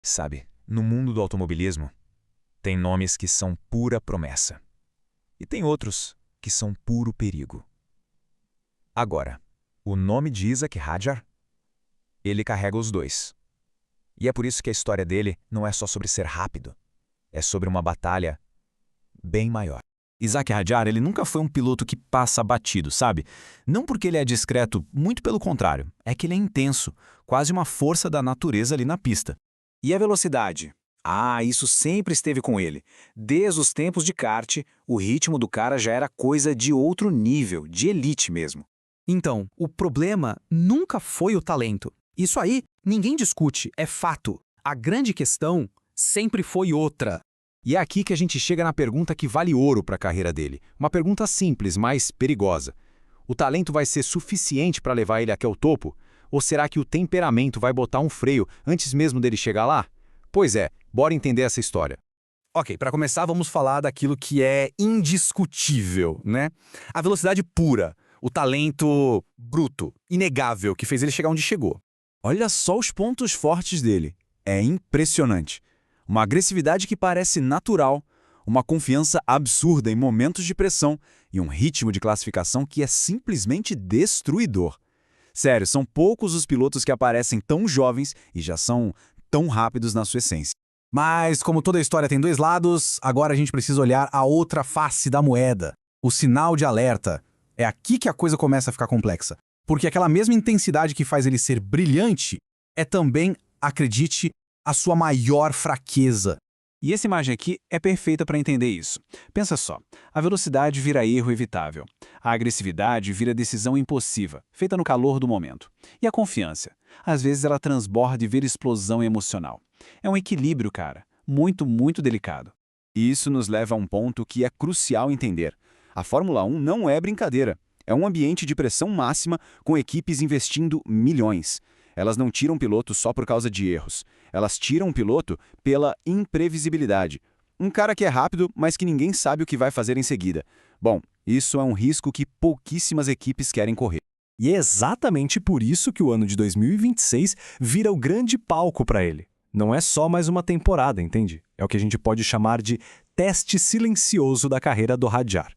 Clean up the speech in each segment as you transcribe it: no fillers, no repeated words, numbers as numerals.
Sabe, no mundo do automobilismo, tem nomes que são pura promessa. E tem outros que são puro perigo. Agora, o nome de Isack Hadjar, ele carrega os dois. E é por isso que a história dele não é só sobre ser rápido. É sobre uma batalha bem maior. Isack Hadjar, ele nunca foi um piloto que passa batido, sabe? Não porque ele é discreto, muito pelo contrário. É que ele é intenso, quase uma força da natureza ali na pista. E a velocidade? Ah, isso sempre esteve com ele. Desde os tempos de kart, o ritmo do cara já era coisa de outro nível, de elite mesmo. Então, o problema nunca foi o talento. Isso aí, ninguém discute, é fato. A grande questão sempre foi outra. E é aqui que a gente chega na pergunta que vale ouro para a carreira dele. Uma pergunta simples, mas perigosa. O talento vai ser suficiente para levar ele até o topo? Ou será que o temperamento vai botar um freio antes mesmo dele chegar lá? Pois é, bora entender essa história. Ok, para começar, vamos falar daquilo que é indiscutível, né? A velocidade pura, o talento bruto, inegável, que fez ele chegar onde chegou. Olha só os pontos fortes dele. É impressionante. Uma agressividade que parece natural, uma confiança absurda em momentos de pressão e um ritmo de classificação que é simplesmente destruidor. Sério, são poucos os pilotos que aparecem tão jovens e já são tão rápidos na sua essência. Mas, como toda história tem dois lados, agora a gente precisa olhar a outra face da moeda. O sinal de alerta. É aqui que a coisa começa a ficar complexa. Porque aquela mesma intensidade que faz ele ser brilhante é também, acredite, a sua maior fraqueza. E essa imagem aqui é perfeita para entender isso. Pensa só, a velocidade vira erro evitável. A agressividade vira decisão impossível, feita no calor do momento. E a confiança? Às vezes ela transborda e vira explosão emocional. É um equilíbrio, cara. Muito, muito delicado. E isso nos leva a um ponto que é crucial entender. A Fórmula 1 não é brincadeira. É um ambiente de pressão máxima com equipes investindo milhões. Elas não tiram piloto só por causa de erros. Elas tiram um piloto pela imprevisibilidade. Um cara que é rápido, mas que ninguém sabe o que vai fazer em seguida. Bom, isso é um risco que pouquíssimas equipes querem correr. E é exatamente por isso que o ano de 2026 vira o grande palco para ele. Não é só mais uma temporada, entende? É o que a gente pode chamar de teste silencioso da carreira do Hadjar.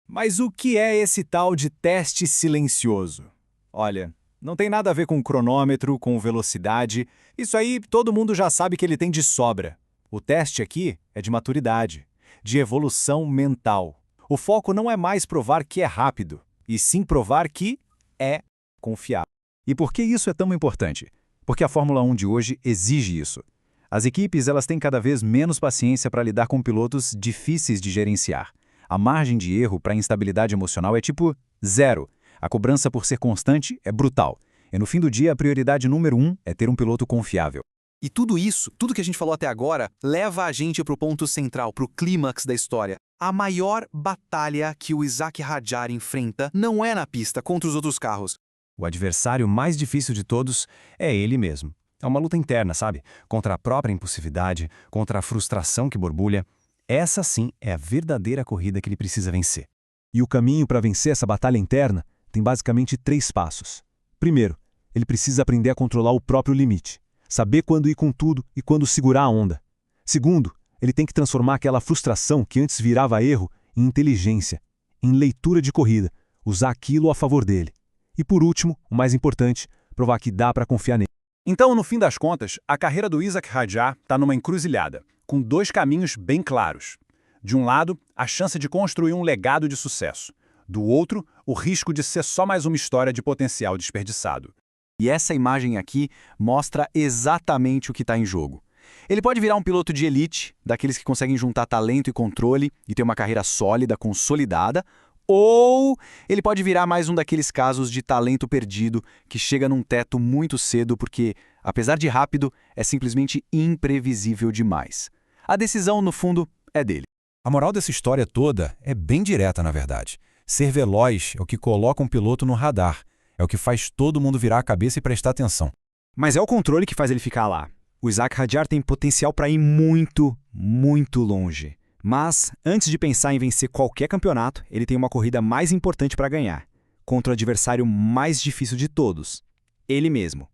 Mas o que é esse tal de teste silencioso? Olha, não tem nada a ver com cronômetro, com velocidade. Isso aí todo mundo já sabe que ele tem de sobra. O teste aqui é de maturidade, de evolução mental. O foco não é mais provar que é rápido, e sim provar que é confiável. E por que isso é tão importante? Porque a Fórmula 1 de hoje exige isso. As equipes elas têm cada vez menos paciência para lidar com pilotos difíceis de gerenciar. A margem de erro para instabilidade emocional é tipo zero. A cobrança por ser constante é brutal. E no fim do dia, a prioridade número 1 é ter um piloto confiável. E tudo isso, tudo que a gente falou até agora, leva a gente para o ponto central, para o clímax da história. A maior batalha que o Isack Hadjar enfrenta não é na pista contra os outros carros. O adversário mais difícil de todos é ele mesmo. É uma luta interna, sabe? Contra a própria impulsividade, contra a frustração que borbulha. Essa sim é a verdadeira corrida que ele precisa vencer. E o caminho para vencer essa batalha interna tem basicamente 3 passos. Primeiro, ele precisa aprender a controlar o próprio limite. Saber quando ir com tudo e quando segurar a onda. Segundo, ele tem que transformar aquela frustração que antes virava erro em inteligência, em leitura de corrida, usar aquilo a favor dele. E por último, o mais importante, provar que dá para confiar nele. Então, no fim das contas, a carreira do Isack Hadjar está numa encruzilhada, com 2 caminhos bem claros. De um lado, a chance de construir um legado de sucesso. Do outro, o risco de ser só mais uma história de potencial desperdiçado. E essa imagem aqui mostra exatamente o que está em jogo. Ele pode virar um piloto de elite, daqueles que conseguem juntar talento e controle e ter uma carreira sólida, consolidada, ou ele pode virar mais um daqueles casos de talento perdido que chega num teto muito cedo porque, apesar de rápido, é simplesmente imprevisível demais. A decisão, no fundo, é dele. A moral dessa história toda é bem direta, na verdade. Ser veloz é o que coloca um piloto no radar. É o que faz todo mundo virar a cabeça e prestar atenção. Mas é o controle que faz ele ficar lá. O Isack Hadjar tem potencial para ir muito, muito longe. Mas, antes de pensar em vencer qualquer campeonato, ele tem uma corrida mais importante para ganhar. Contra o adversário mais difícil de todos. Ele mesmo.